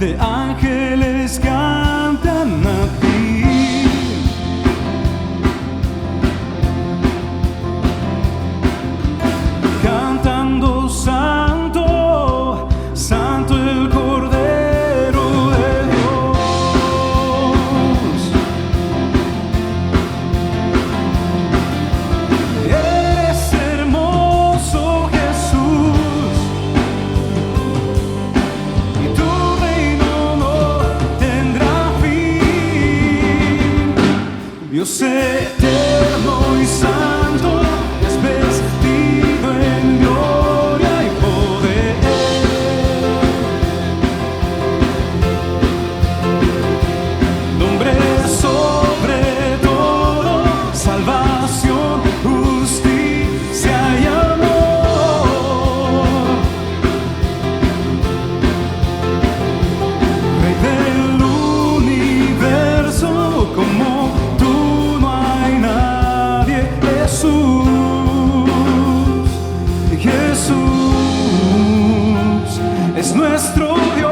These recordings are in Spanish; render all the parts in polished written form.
de ángeles cantan a ti. Cantando santo, santo el Cordero de Dios. Eres hermoso, Jesús, y tu reino no tendrá fin. Dios eterno y santo, es vestido en gloria y poder. Nombre sobre todo, salvación, justicia y amor. Rey del universo, como tú no hay nadie. Jesús, Jesús es nuestro Dios.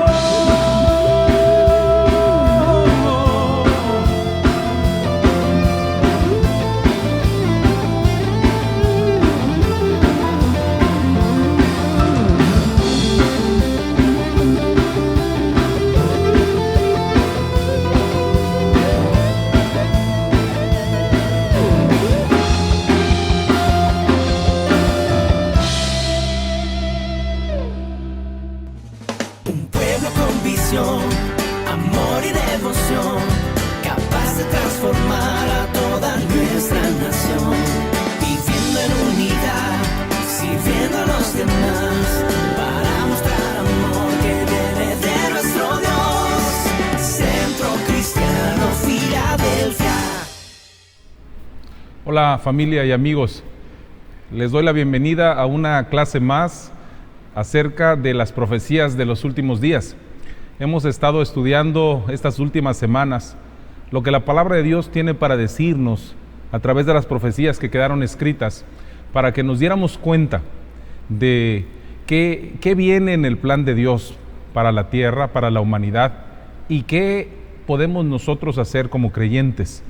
Un pueblo con visión, amor y devoción, capaz de transformar a toda nuestra nación. Viviendo en unidad, sirviendo a los demás, para mostrar amor que viene de nuestro Dios. Centro Cristiano Filadelfia. Hola familia y amigos, les doy la bienvenida a una clase más acerca de las profecías de los últimos días. Hemos estado estudiando estas últimas semanas lo que la palabra de Dios tiene para decirnos a través de las profecías que quedaron escritas, para que nos diéramos cuenta de qué viene en el plan de Dios para la tierra, para la humanidad, y qué podemos nosotros hacer como creyentes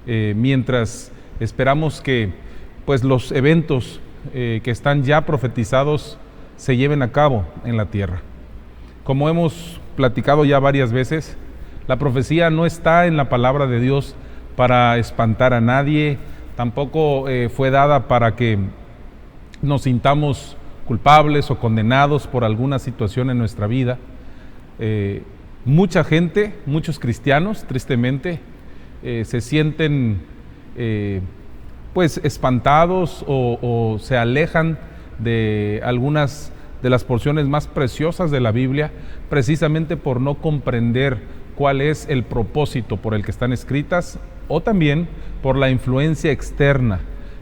mientras esperamos que pues los eventos que están ya profetizados se lleven a cabo en la tierra. Como hemos platicado ya varias veces, la profecía no está en la palabra de Dios para espantar a nadie, tampoco fue dada para que nos sintamos culpables o condenados por alguna situación en nuestra vida. Mucha gente, muchos cristianos, tristemente, se sienten pues espantados o se alejan de algunas de las porciones más preciosas de la Biblia, precisamente por no comprender cuál es el propósito por el que están escritas, o también por la influencia externa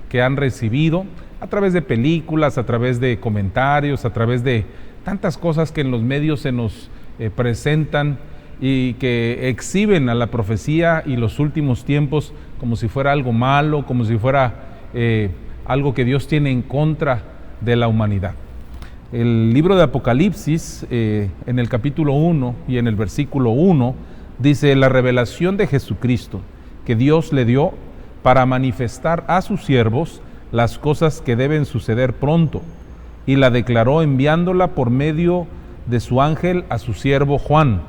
que han recibido a través de películas, a través de comentarios, a través de tantas cosas que en los medios se nos presentan y que exhiben a la profecía y los últimos tiempos como si fuera algo malo, como si fuera algo que Dios tiene en contra de la humanidad. El libro de Apocalipsis, en el capítulo 1 y en el versículo 1, dice: la revelación de Jesucristo que Dios le dio para manifestar a sus siervos las cosas que deben suceder pronto, y la declaró enviándola por medio de su ángel a su siervo Juan,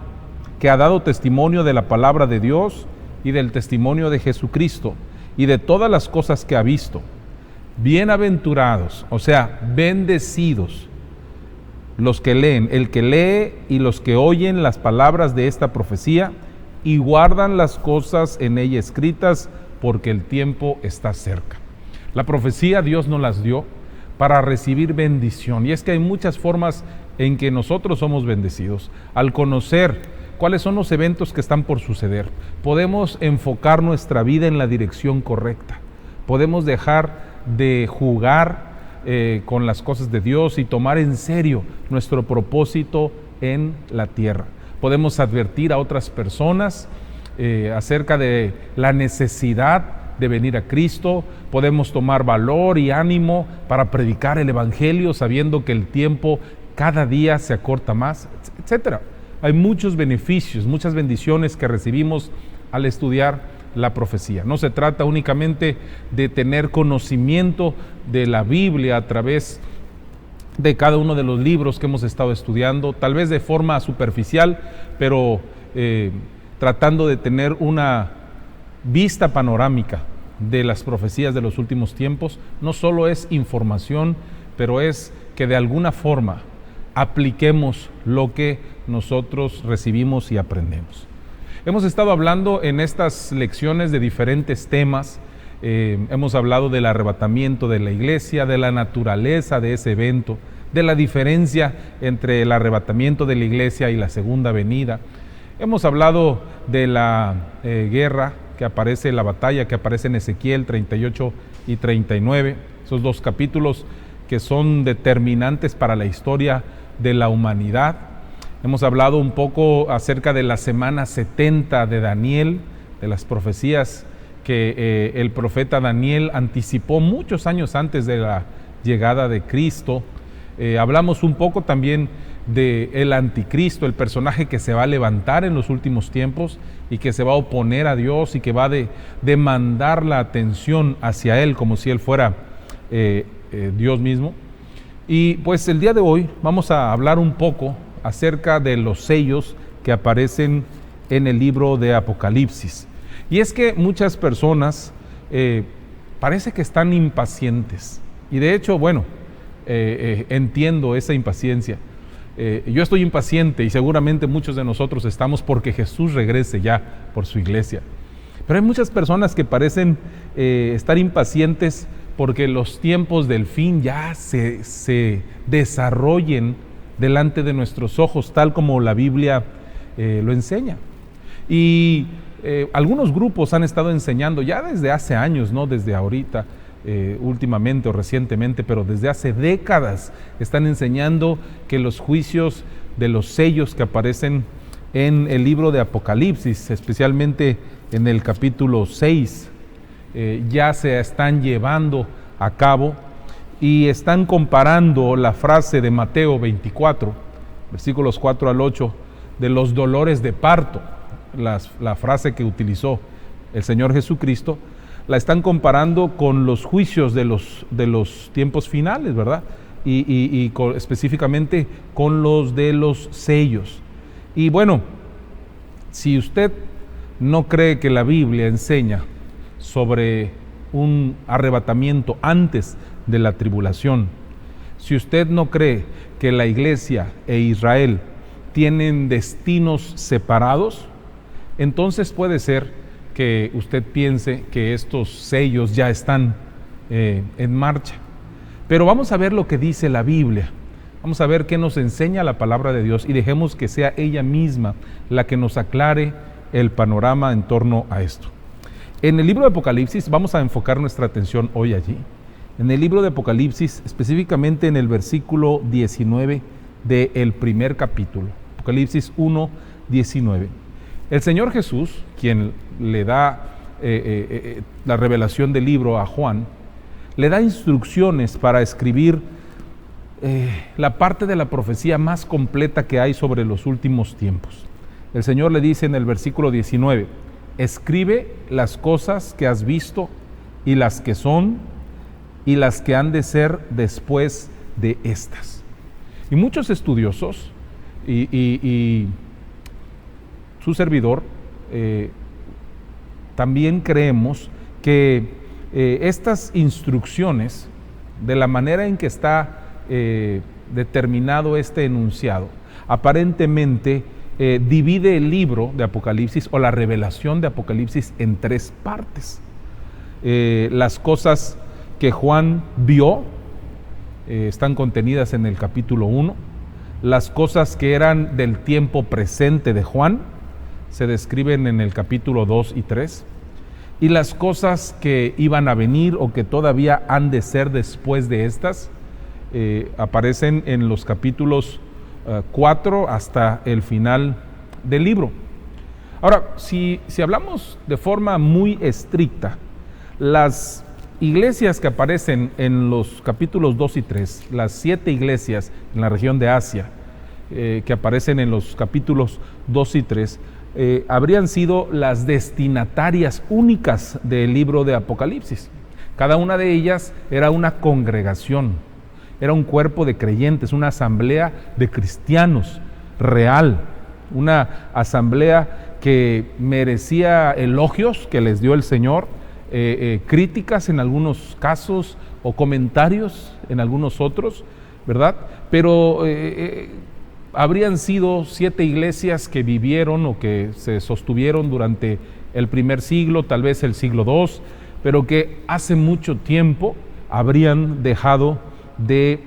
que ha dado testimonio de la palabra de Dios y del testimonio de Jesucristo y de todas las cosas que ha visto. Bienaventurados, o sea, bendecidos los que leen, el que lee y los que oyen las palabras de esta profecía y guardan las cosas en ella escritas, porque el tiempo está cerca. La profecía Dios nos las dio para recibir bendición, y es que hay muchas formas en que nosotros somos bendecidos. Al conocer cuáles son los eventos que están por suceder, podemos enfocar nuestra vida en la dirección correcta. Podemos dejar de jugar con las cosas de Dios y tomar en serio nuestro propósito en la tierra. Podemos advertir a otras personas acerca de la necesidad de venir a Cristo. Podemos tomar valor y ánimo para predicar el Evangelio, sabiendo que el tiempo cada día se acorta más, etcétera. hay muchos beneficios, muchas bendiciones que recibimos al estudiar la profecía. No se trata únicamente de tener conocimiento de la Biblia a través de cada uno de los libros que hemos estado estudiando, tal vez de forma superficial, pero tratando de tener una vista panorámica de las profecías de los últimos tiempos. No solo es información, pero es que de alguna forma apliquemos lo que nosotros recibimos y aprendemos. Hemos estado hablando en estas lecciones de diferentes temas. Hemos hablado del arrebatamiento de la iglesia, de la naturaleza de ese evento, de la diferencia entre el arrebatamiento de la iglesia y la segunda venida. Hemos hablado de la guerra que aparece, la batalla que aparece en Ezequiel 38 y 39, esos dos capítulos que son determinantes para la historia de la humanidad. Hemos hablado un poco acerca de la semana 70 de Daniel, de las profecías que el profeta Daniel anticipó muchos años antes de la llegada de Cristo. Hablamos un poco también del anticristo, el personaje que se va a levantar en los últimos tiempos y que se va a oponer a Dios y que va a demandar la atención hacia Él como si Él fuera Dios mismo. Y pues el día de hoy vamos a hablar un poco acerca de los sellos que aparecen en el libro de Apocalipsis. Y es que muchas personas parece que están impacientes. Y de hecho, bueno, entiendo esa impaciencia. Yo estoy impaciente y seguramente muchos de nosotros estamos porque Jesús regrese ya por su iglesia. Pero hay muchas personas que parecen estar impacientes porque los tiempos del fin ya se desarrollen delante de nuestros ojos, tal como la Biblia lo enseña. Y algunos grupos han estado enseñando ya desde hace años, no desde ahorita, últimamente o recientemente, pero desde hace décadas están enseñando que los juicios de los sellos que aparecen en el libro de Apocalipsis, especialmente en el capítulo 6, ya se están llevando a cabo y están comparando la frase de Mateo 24, versículos 4 al 8, de los dolores de parto, la frase que utilizó el Señor Jesucristo, la están comparando con los juicios de los tiempos finales, ¿verdad? Y específicamente con los de los sellos. Y bueno, si usted no cree que la Biblia enseña sobre un arrebatamiento antes de la tribulación, si usted no cree que la iglesia e Israel tienen destinos separados, entonces puede ser que usted piense que estos sellos ya están en marcha. Pero vamos a ver lo que dice la Biblia, vamos a ver qué nos enseña la palabra de Dios y dejemos que sea ella misma la que nos aclare el panorama en torno a esto. En el libro de Apocalipsis vamos a enfocar nuestra atención hoy allí. En el libro de Apocalipsis, específicamente en el versículo 19 del primer capítulo, Apocalipsis 1, 19. El Señor Jesús, quien le da la revelación del libro a Juan, le da instrucciones para escribir la parte de la profecía más completa que hay sobre los últimos tiempos. El Señor le dice en el versículo 19, escribe las cosas que has visto y las que son y las que han de ser después de estas. Y muchos estudiosos y su servidor también creemos que estas instrucciones, de la manera en que está determinado este enunciado, aparentemente divide el libro de Apocalipsis o la revelación de Apocalipsis en tres partes. Las cosas que Juan vio están contenidas en el capítulo 1. Las cosas que eran del tiempo presente de Juan se describen en el capítulo 2 y 3. Y las cosas que iban a venir o que todavía han de ser después de estas aparecen en los capítulos 4 hasta el final del libro. Ahora, si hablamos de forma muy estricta, las iglesias que aparecen en los capítulos 2 y 3, las 7 iglesias en la región de Asia, que aparecen en los capítulos 2 y 3, habrían sido las destinatarias únicas del libro de Apocalipsis. Cada una de ellas era una congregación, era un cuerpo de creyentes, una asamblea de cristianos real, una asamblea que merecía elogios que les dio el Señor, críticas en algunos casos o comentarios en algunos otros, ¿verdad? Pero habrían sido 7 iglesias que vivieron o que se sostuvieron durante el primer siglo, tal vez el siglo II, pero que hace mucho tiempo habrían dejado de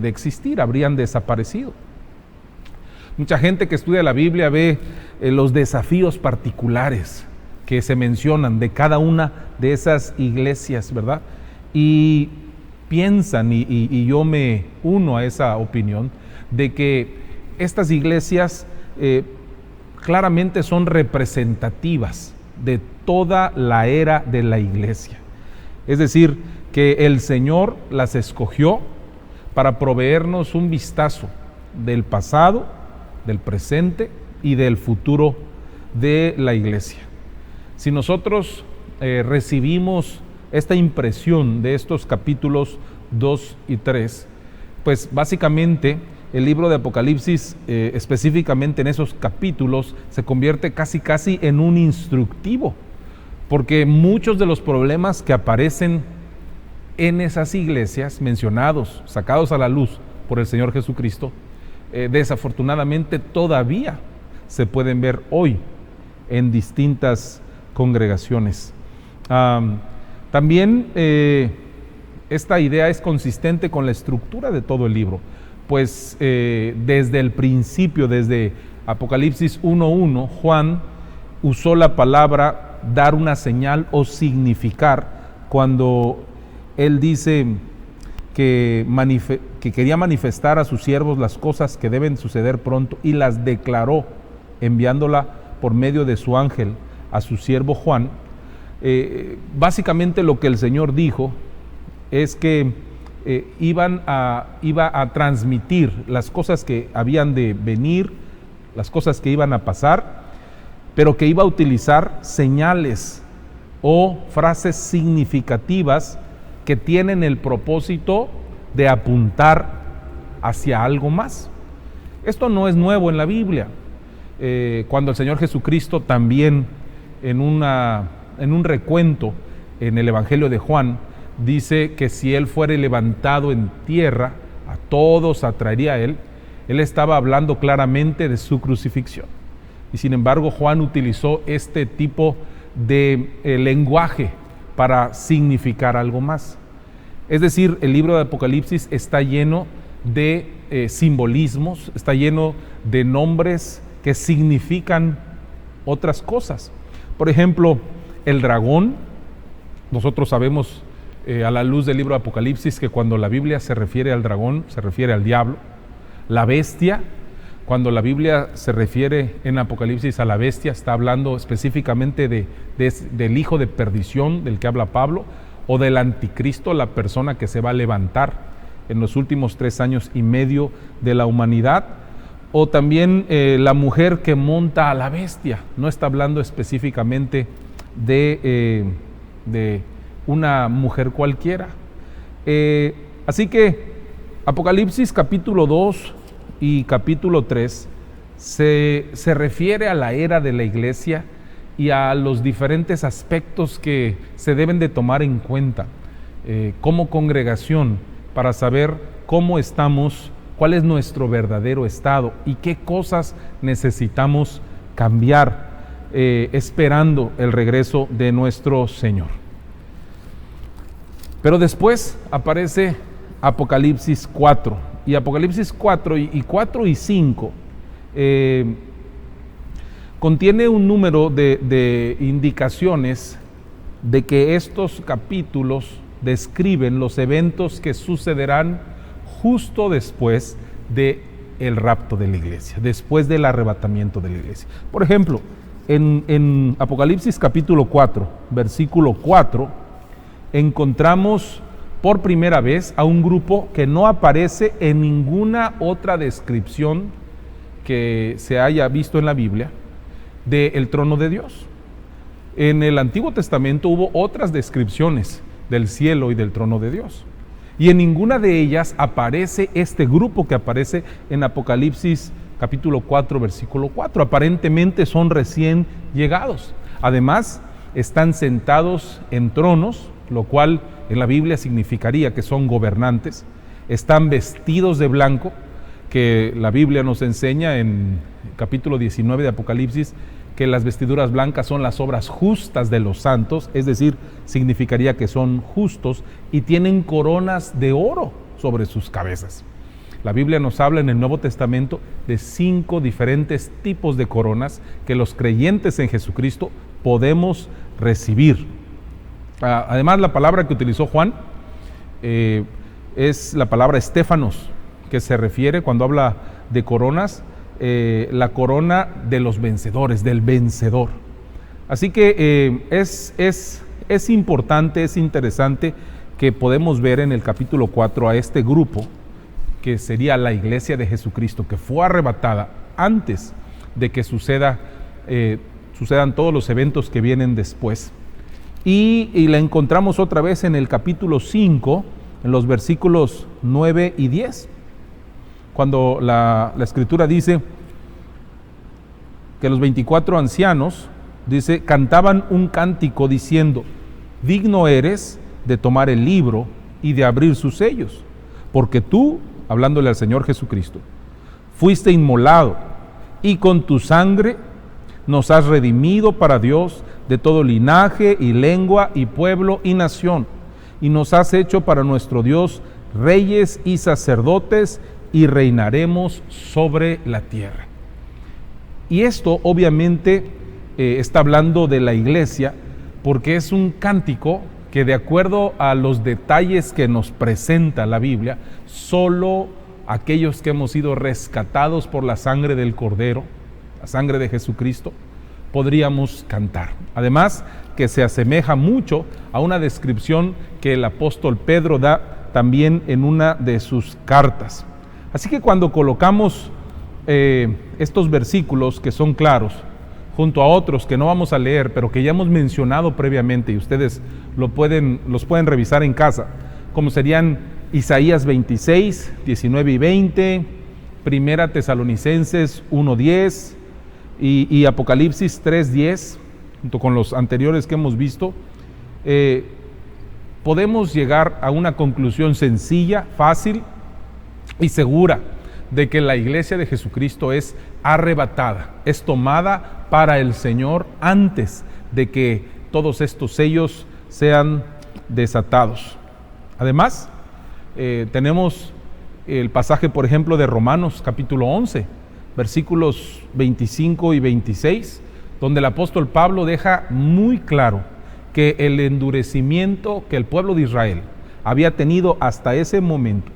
existir, habrían desaparecido. Mucha gente que estudia la Biblia ve los desafíos particulares que se mencionan de cada una de esas iglesias, ¿verdad? Y piensan, y yo me uno a esa opinión, de que estas iglesias claramente son representativas de toda la era de la iglesia. Es decir, que el Señor las escogió para proveernos un vistazo del pasado, del presente y del futuro de la iglesia. Si nosotros recibimos esta impresión de estos capítulos 2 y 3, pues básicamente el libro de Apocalipsis, específicamente en esos capítulos, se convierte casi en un instructivo, porque muchos de los problemas que aparecen en esas iglesias mencionados, sacados a la luz por el Señor Jesucristo, desafortunadamente todavía se pueden ver hoy en distintas congregaciones. También esta idea es consistente con la estructura de todo el libro, pues desde el principio, desde Apocalipsis 1:1, Juan usó la palabra dar una señal o significar cuando él dice que quería manifestar a sus siervos las cosas que deben suceder pronto, y las declaró enviándola por medio de su ángel a su siervo Juan. Básicamente lo que el Señor dijo es que iba a transmitir las cosas que habían de venir, las cosas que iban a pasar, pero que iba a utilizar señales o frases significativas que tienen el propósito de apuntar hacia algo más. Esto no es nuevo en la Biblia. Cuando el Señor Jesucristo también en un recuento en el Evangelio de Juan dice que si Él fuere levantado en tierra, a todos atraería a Él. Él estaba hablando claramente de su crucifixión. Y sin embargo Juan utilizó este tipo de lenguaje para significar algo más. Es decir, el libro de Apocalipsis está lleno de simbolismos, está lleno de nombres que significan otras cosas. Por ejemplo, el dragón. Nosotros sabemos a la luz del libro de Apocalipsis que cuando la Biblia se refiere al dragón, se refiere al diablo. La bestia, cuando la Biblia se refiere en Apocalipsis a la bestia, está hablando específicamente del hijo de perdición del que habla Pablo, o del anticristo, la persona que se va a levantar en los últimos 3 años y medio de la humanidad. O también la mujer que monta a la bestia. No está hablando específicamente de una mujer cualquiera. Así que Apocalipsis capítulo 2 y capítulo 3 se refiere a la era de la iglesia y a los diferentes aspectos que se deben de tomar en cuenta como congregación para saber cómo estamos, cuál es nuestro verdadero estado y qué cosas necesitamos cambiar, esperando el regreso de nuestro Señor. Pero después aparece Apocalipsis 4, y Apocalipsis 4 y 4 y 5 contiene un número de indicaciones de que estos capítulos describen los eventos que sucederán justo después del rapto de la iglesia, después del arrebatamiento de la iglesia. Por ejemplo, en Apocalipsis capítulo 4, versículo 4, encontramos por primera vez a un grupo que no aparece en ninguna otra descripción que se haya visto en la Biblia del trono de Dios. En el Antiguo Testamento hubo otras descripciones del cielo y del trono de Dios, y en ninguna de ellas aparece este grupo que aparece en Apocalipsis capítulo 4, versículo 4. Aparentemente son recién llegados. Además, están sentados en tronos, lo cual en la Biblia significaría que son gobernantes. Están vestidos de blanco, que la Biblia nos enseña en capítulo 19 de Apocalipsis, que las vestiduras blancas son las obras justas de los santos, es decir, significaría que son justos, y tienen coronas de oro sobre sus cabezas. La Biblia nos habla en el Nuevo Testamento de 5 diferentes tipos de coronas que los creyentes en Jesucristo podemos recibir. Además, la palabra que utilizó Juan es la palabra estéfanos, que se refiere, cuando habla de coronas, la corona de los vencedores, del vencedor. Así que es importante, es interesante que podemos ver en el capítulo 4 a este grupo, que sería la iglesia de Jesucristo, que fue arrebatada antes de que sucedan todos los eventos que vienen después. Y la encontramos otra vez en el capítulo 5, en los versículos 9 y 10, cuando la Escritura dice que los 24 ancianos, dice, cantaban un cántico diciendo: digno eres de tomar el libro y de abrir sus sellos, porque tú, hablándole al Señor Jesucristo, fuiste inmolado y con tu sangre nos has redimido para Dios de todo linaje y lengua y pueblo y nación, y nos has hecho para nuestro Dios reyes y sacerdotes, y reinaremos sobre la tierra. Y esto obviamente está hablando de la iglesia, porque es un cántico que, de acuerdo a los detalles que nos presenta la Biblia, solo aquellos que hemos sido rescatados por la sangre del Cordero, la sangre de Jesucristo, podríamos cantar. Además, que se asemeja mucho a una descripción que el apóstol Pedro da también en una de sus cartas. Así que cuando colocamos estos versículos que son claros, junto a otros que no vamos a leer, pero que ya hemos mencionado previamente, y ustedes los pueden revisar en casa, como serían Isaías 26, 19 y 20, Primera Tesalonicenses 1:10 y Apocalipsis 3:10, junto con los anteriores que hemos visto, podemos llegar a una conclusión sencilla, fácil y segura de que la iglesia de Jesucristo es arrebatada, es tomada para el Señor antes de que todos estos sellos sean desatados. Además, tenemos el pasaje, por ejemplo, de Romanos capítulo 11, versículos 25 y 26, donde el apóstol Pablo deja muy claro que el endurecimiento que el pueblo de Israel había tenido hasta ese momento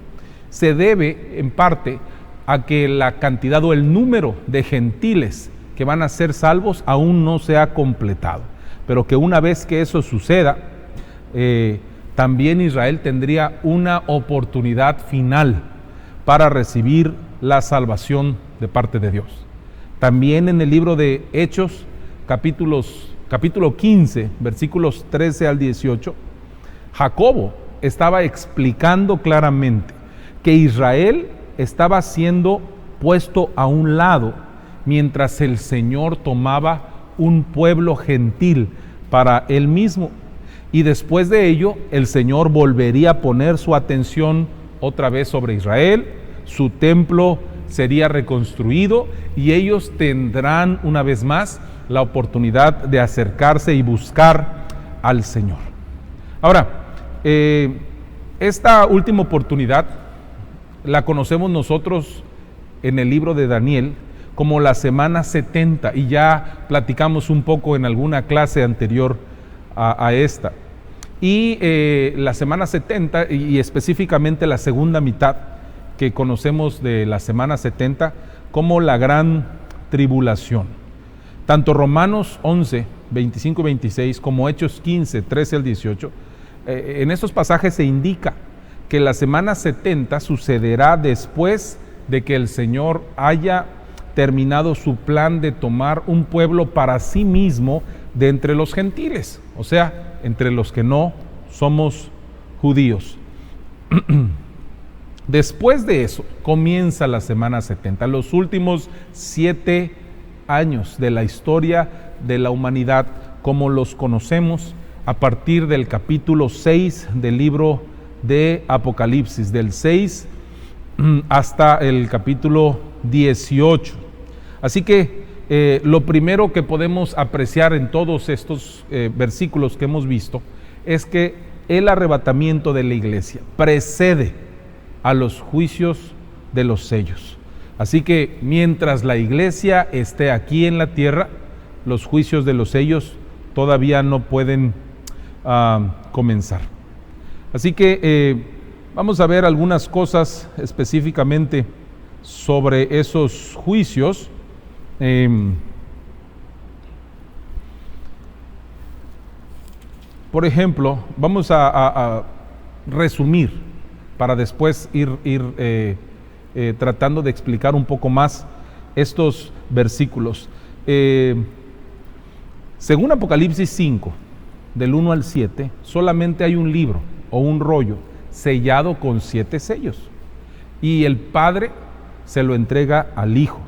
se debe en parte a que la cantidad o el número de gentiles que van a ser salvos aún no se ha completado, pero que una vez que eso suceda, también Israel tendría una oportunidad final para recibir la salvación de parte de Dios. También en el libro de Hechos, capítulo 15, versículos 13 al 18, Jacobo estaba explicando claramente que Israel estaba siendo puesto a un lado mientras el Señor tomaba un pueblo gentil para él mismo, y después de ello el Señor volvería a poner su atención otra vez sobre Israel, su templo sería reconstruido y ellos tendrán una vez más la oportunidad de acercarse y buscar al Señor. Ahora, esta última oportunidad la conocemos nosotros en el libro de Daniel como la semana 70, y ya platicamos un poco en alguna clase anterior a esta. Y la semana 70, y específicamente la segunda mitad que conocemos de la semana 70 como la gran tribulación. Tanto Romanos 11, 25 y 26 como Hechos 15, 13 al 18 En estos pasajes se indica que la semana 70 sucederá después de que el Señor haya terminado su plan de tomar un pueblo para sí mismo de entre los gentiles, o sea, entre los que no somos judíos. Después de eso comienza la semana 70, los últimos 7 años de la historia de la humanidad como los conocemos a partir del capítulo 6 del libro de Apocalipsis, del 6 hasta el capítulo 18. Así que lo primero que podemos apreciar en todos estos versículos que hemos visto es que el arrebatamiento de la iglesia precede a los juicios de los sellos. Así que mientras la iglesia esté aquí en la tierra, los juicios de los sellos todavía no pueden comenzar. Así que vamos a ver algunas cosas específicamente sobre esos juicios. Por ejemplo, vamos a resumir para después ir tratando de explicar un poco más estos versículos. Según Apocalipsis 5, del 1 al 7, solamente hay un libro o un rollo sellado con 7 sellos, y el Padre se lo entrega al Hijo.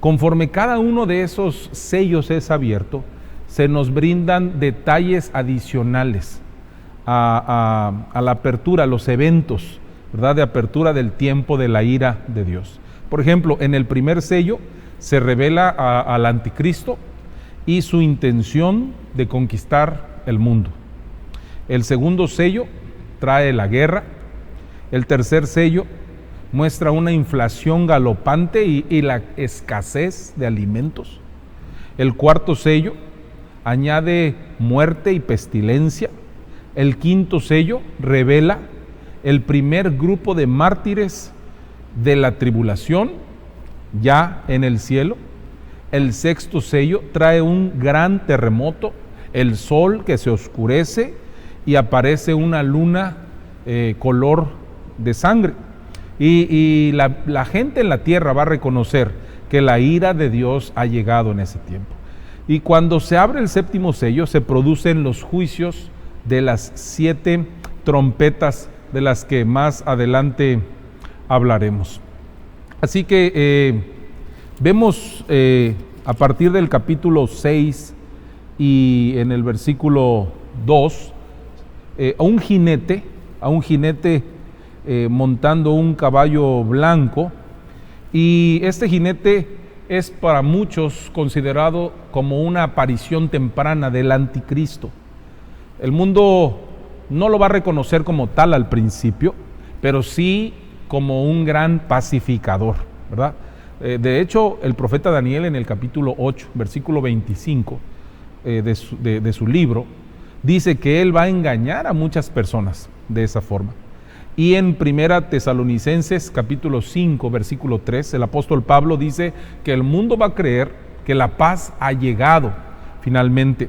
Conforme cada uno de esos sellos es abierto, se nos brindan detalles adicionales a la apertura, a los eventos, ¿verdad?, de apertura del tiempo de la ira de Dios. Por ejemplo, en el primer sello se revela al anticristo y su intención de conquistar el mundo. El segundo sello trae la guerra. El tercer sello muestra una inflación galopante y la escasez de alimentos. El cuarto sello añade muerte y pestilencia. El quinto sello revela el primer grupo de mártires de la tribulación ya en el cielo. El sexto sello trae un gran terremoto, el sol que se oscurece y aparece una luna color de sangre. Y la gente en la tierra va a reconocer que la ira de Dios ha llegado en ese tiempo. Y cuando se abre el séptimo sello, se producen los juicios de las 7 trompetas de las que más adelante hablaremos. Así que vemos a partir del capítulo 6 y en el versículo 2 a un jinete montando un caballo blanco, y este jinete es para muchos considerado como una aparición temprana del anticristo. El mundo no lo va a reconocer como tal al principio, pero sí como un gran pacificador, ¿verdad? De hecho, el profeta Daniel en el capítulo 8, versículo 25 de su libro, dice que él va a engañar a muchas personas de esa forma. Y en Primera Tesalonicenses capítulo 5, versículo 3, el apóstol Pablo dice que el mundo va a creer que la paz ha llegado finalmente,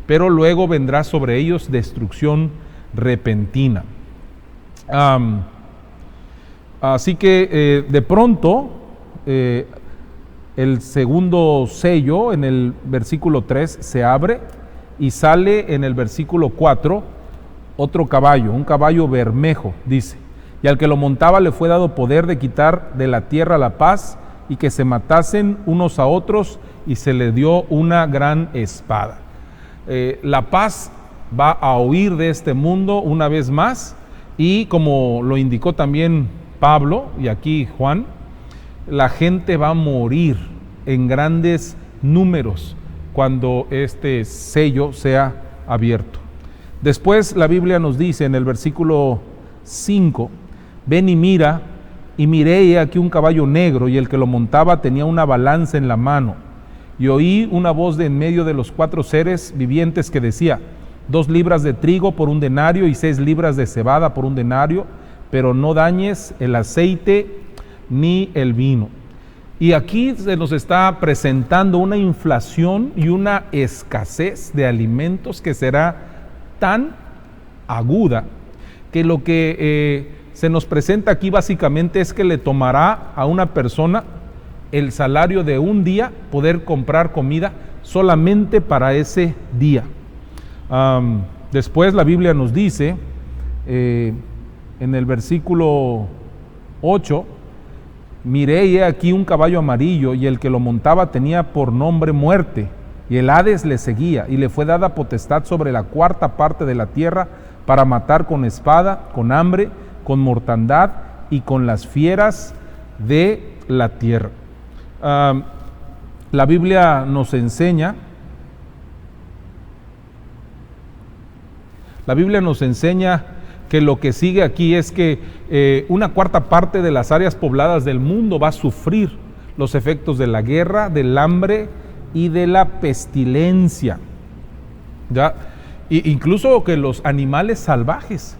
pero luego vendrá sobre ellos destrucción repentina. Así que de pronto el segundo sello en el versículo 3 se abre y sale en el versículo 4 otro caballo, un caballo bermejo, dice, y al que lo montaba le fue dado poder de quitar de la tierra la paz y que se matasen unos a otros, y se le dio una gran espada. La paz va a huir de este mundo una vez más, y como lo indicó también Pablo y aquí Juan, la gente va a morir en grandes números cuando este sello sea abierto. Después la Biblia nos dice en el versículo 5, ven y mira, y miré y aquí un caballo negro, y el que lo montaba tenía una balanza en la mano, y oí una voz de en medio de los 4 seres vivientes que decía, 2 libras de trigo por 1 denario y 6 libras de cebada por 1 denario, pero no dañes el aceite ni el vino. Y aquí se nos está presentando una inflación y una escasez de alimentos que será tan aguda, que lo que se nos presenta aquí básicamente es que le tomará a una persona el salario de un día poder comprar comida solamente para ese día. Después la Biblia nos dice en el versículo 8: miré y he aquí un caballo amarillo, y el que lo montaba tenía por nombre Muerte, y el Hades le seguía, y le fue dada potestad sobre la cuarta parte de la tierra para matar con espada, con hambre, con mortandad y con las fieras de la tierra. La Biblia nos enseña que lo que sigue aquí es que una cuarta parte de las áreas pobladas del mundo va a sufrir los efectos de la guerra, del hambre y de la pestilencia. ¿Ya? Incluso que los animales salvajes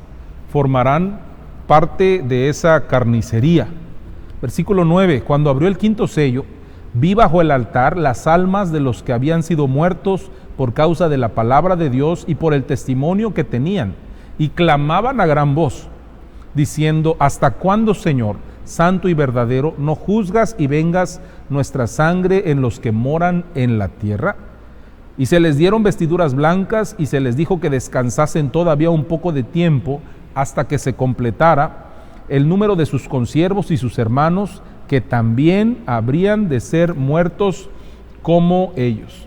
formarán parte de esa carnicería. Versículo 9: cuando abrió el quinto sello, vi bajo el altar las almas de los que habían sido muertos por causa de la palabra de Dios y por el testimonio que tenían, y clamaban a gran voz, diciendo: ¿hasta cuándo, Señor, santo y verdadero, no juzgas y vengas nuestra sangre en los que moran en la tierra? Y se les dieron vestiduras blancas, y se les dijo que descansasen todavía un poco de tiempo, hasta que se completara el número de sus consiervos y sus hermanos, que también habrían de ser muertos como ellos.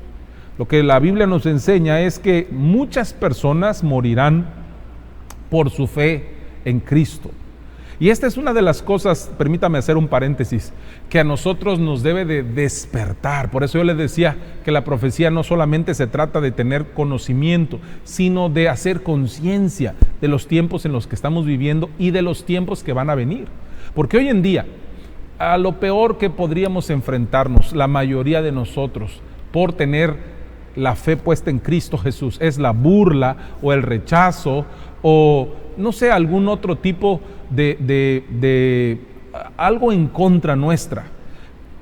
Lo que la Biblia nos enseña es que muchas personas morirán por su fe en Cristo. Y esta es una de las cosas, permítame hacer un paréntesis, que a nosotros nos debe de despertar. Por eso yo les decía que la profecía no solamente se trata de tener conocimiento, sino de hacer conciencia de los tiempos en los que estamos viviendo y de los tiempos que van a venir. Porque hoy en día, a lo peor que podríamos enfrentarnos, la mayoría de nosotros, por tener la fe puesta en Cristo Jesús, es la burla o el rechazo o no sé, algún otro tipo de algo en contra nuestra.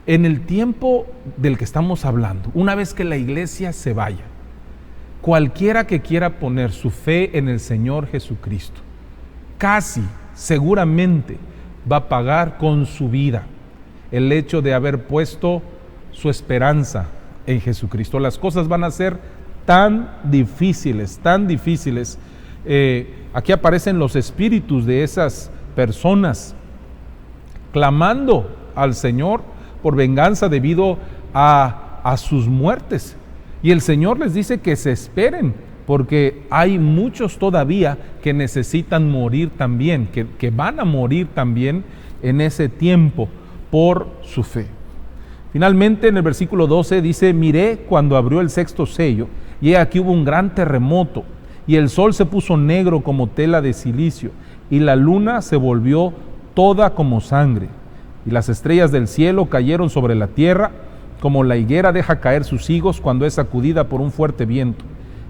En el tiempo del que estamos hablando, una vez que la iglesia se vaya, cualquiera que quiera poner su fe en el Señor Jesucristo, casi seguramente va a pagar con su vida el hecho de haber puesto su esperanza en Jesucristo. Las cosas van a ser tan difíciles, aquí aparecen los espíritus de esas personas clamando al Señor por venganza debido a sus muertes. Y el Señor les dice que se esperen, porque hay muchos todavía que necesitan morir también, que van a morir también en ese tiempo por su fe. Finalmente, en el versículo 12 dice: miré cuando abrió el sexto sello, y aquí hubo un gran terremoto, y el sol se puso negro como tela de silicio, y la luna se volvió toda como sangre, y las estrellas del cielo cayeron sobre la tierra, como la higuera deja caer sus higos cuando es sacudida por un fuerte viento.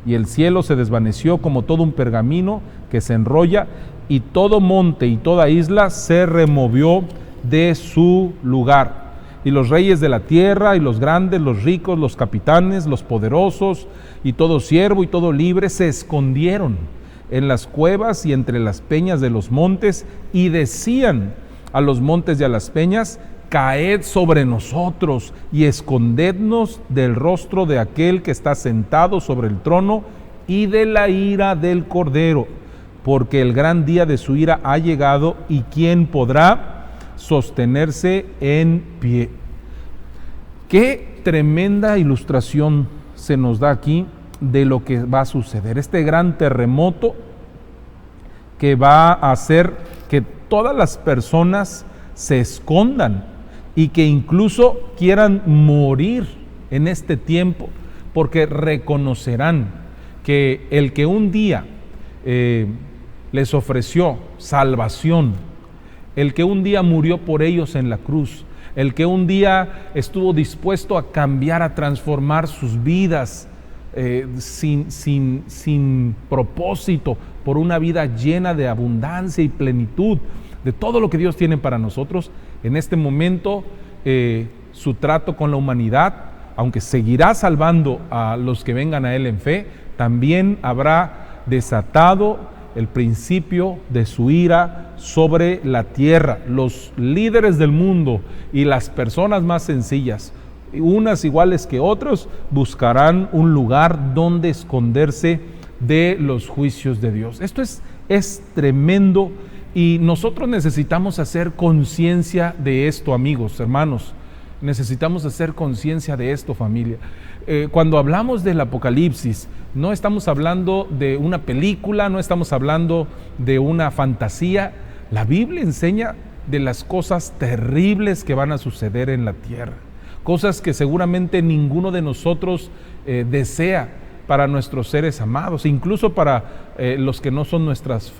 Y el cielo se desvaneció como todo un pergamino que se enrolla, y todo monte y toda isla se removió de su lugar. Y los reyes de la tierra, y los grandes, los ricos, los capitanes, los poderosos, y todo siervo y todo libre se escondieron en las cuevas y entre las peñas de los montes, y decían a los montes y a las peñas: caed sobre nosotros y escondednos del rostro de aquel que está sentado sobre el trono y de la ira del Cordero, porque el gran día de su ira ha llegado, y ¿quién podrá sostenerse en pie? Qué tremenda ilustración se nos da aquí de lo que va a suceder. Este gran terremoto que va a hacer que todas las personas se escondan y que incluso quieran morir en este tiempo, porque reconocerán que el que un día les ofreció salvación, el que un día murió por ellos en la cruz, el que un día estuvo dispuesto a cambiar, a transformar sus vidas sin propósito, por una vida llena de abundancia y plenitud de todo lo que Dios tiene para nosotros, en este momento su trato con la humanidad, aunque seguirá salvando a los que vengan a Él en fe, también habrá desatado el principio de su ira sobre la tierra. Los líderes del mundo y las personas más sencillas, unas iguales que otros, buscarán un lugar donde esconderse de los juicios de Dios. Esto es tremendo y nosotros necesitamos hacer conciencia de esto, amigos, hermanos. Necesitamos hacer conciencia de esto, familia. Cuando hablamos del Apocalipsis, no estamos hablando de una película, no estamos hablando de una fantasía. La Biblia enseña de las cosas terribles que van a suceder en la tierra, cosas que seguramente ninguno de nosotros desea para nuestros seres amados, incluso para los que no son nuestros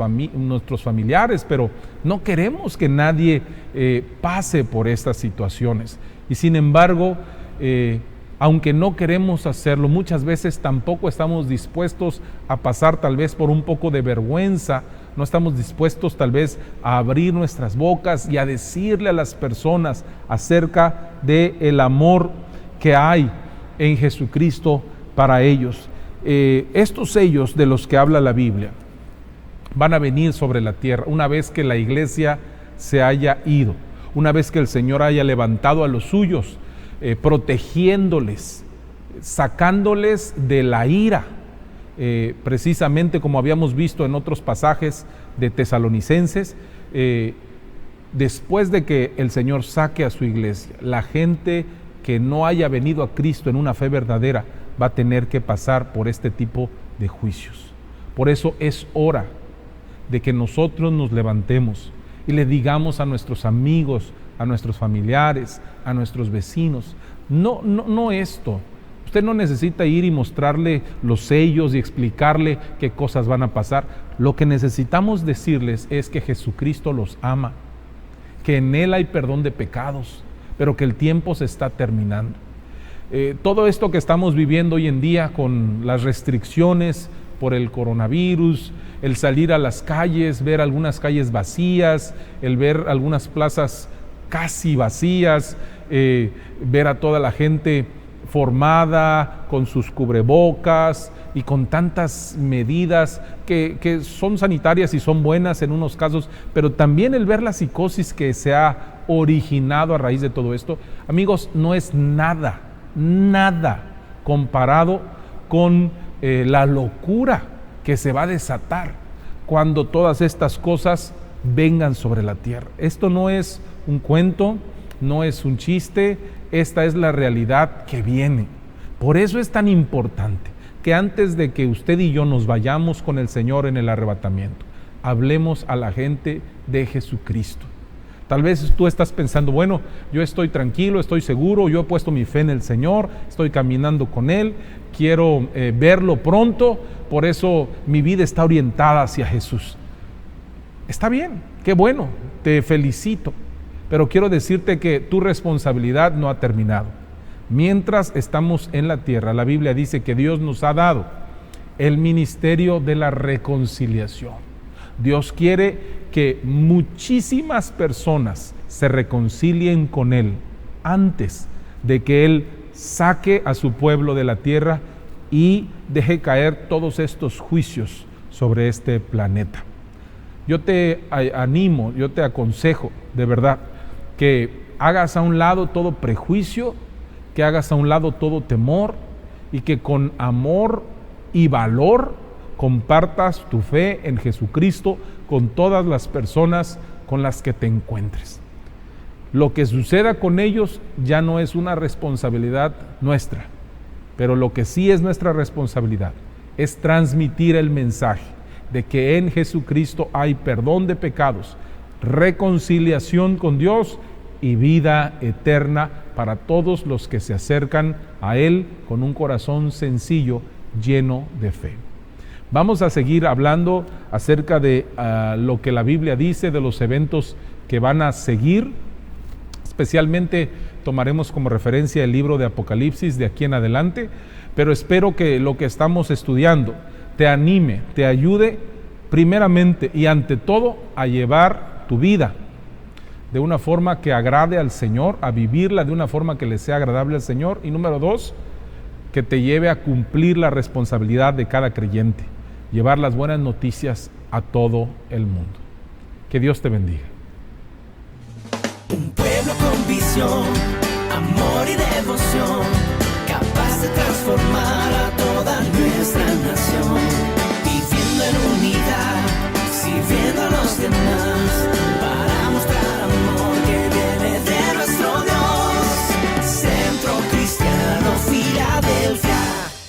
familiares, pero no queremos que nadie pase por estas situaciones. Y sin embargo, aunque no queremos hacerlo, muchas veces tampoco estamos dispuestos a pasar tal vez por un poco de vergüenza, no estamos dispuestos tal vez a abrir nuestras bocas y a decirle a las personas acerca del amor que hay en Jesucristo para ellos. Estos sellos de los que habla la Biblia van a venir sobre la tierra una vez que la iglesia se haya ido, una vez que el Señor haya levantado a los suyos, protegiéndoles, sacándoles de la ira, precisamente como habíamos visto en otros pasajes de Tesalonicenses. Después de que el Señor saque a su iglesia, la gente que no haya venido a Cristo en una fe verdadera va a tener que pasar por este tipo de juicios. Por eso es hora de que nosotros nos levantemos y le digamos a nuestros amigos, a nuestros familiares, a nuestros vecinos, no esto. Usted no necesita ir y mostrarle los sellos y explicarle qué cosas van a pasar. Lo que necesitamos decirles es que Jesucristo los ama, que en Él hay perdón de pecados, pero que el tiempo se está terminando. Todo esto que estamos viviendo hoy en día con las restricciones por el coronavirus, el salir a las calles, ver algunas calles vacías, el ver algunas plazas casi vacías, ver a toda la gente formada con sus cubrebocas y con tantas medidas que son sanitarias y son buenas en unos casos, pero también el ver la psicosis que se ha originado a raíz de todo esto, amigos, no es nada comparado con la locura que se va a desatar cuando todas estas cosas vengan sobre la tierra. Esto no es un cuento, no es un chiste, esta es la realidad que viene. Por eso es tan importante que antes de que usted y yo nos vayamos con el Señor en el arrebatamiento, hablemos a la gente de Jesucristo. Tal vez tú estás pensando, bueno, yo estoy tranquilo, estoy seguro, yo he puesto mi fe en el Señor, estoy caminando con Él, quiero verlo pronto, por eso mi vida está orientada hacia Jesús. Está bien, qué bueno, te felicito, pero quiero decirte que tu responsabilidad no ha terminado. Mientras estamos en la tierra, la Biblia dice que Dios nos ha dado el ministerio de la reconciliación. Dios quiere que muchísimas personas se reconcilien con Él antes de que Él saque a su pueblo de la tierra y deje caer todos estos juicios sobre este planeta. Yo te animo, yo te aconsejo de verdad que hagas a un lado todo prejuicio, que hagas a un lado todo temor y que con amor y valor compartas tu fe en Jesucristo con todas las personas con las que te encuentres. Lo que suceda con ellos ya no es una responsabilidad nuestra, pero lo que sí es nuestra responsabilidad es transmitir el mensaje de que en Jesucristo hay perdón de pecados, reconciliación con Dios y vida eterna para todos los que se acercan a Él con un corazón sencillo, lleno de fe. Vamos a seguir hablando acerca de lo que la Biblia dice, de los eventos que van a seguir. Especialmente tomaremos como referencia el libro de Apocalipsis de aquí en adelante, pero espero que lo que estamos estudiando te anime, te ayude primeramente y ante todo a llevar tu vida de una forma que agrade al Señor, a vivirla de una forma que le sea agradable al Señor, y número 2, que te lleve a cumplir la responsabilidad de cada creyente, llevar las buenas noticias a todo el mundo. Que Dios te bendiga. Un pueblo con visión, amor y devoción.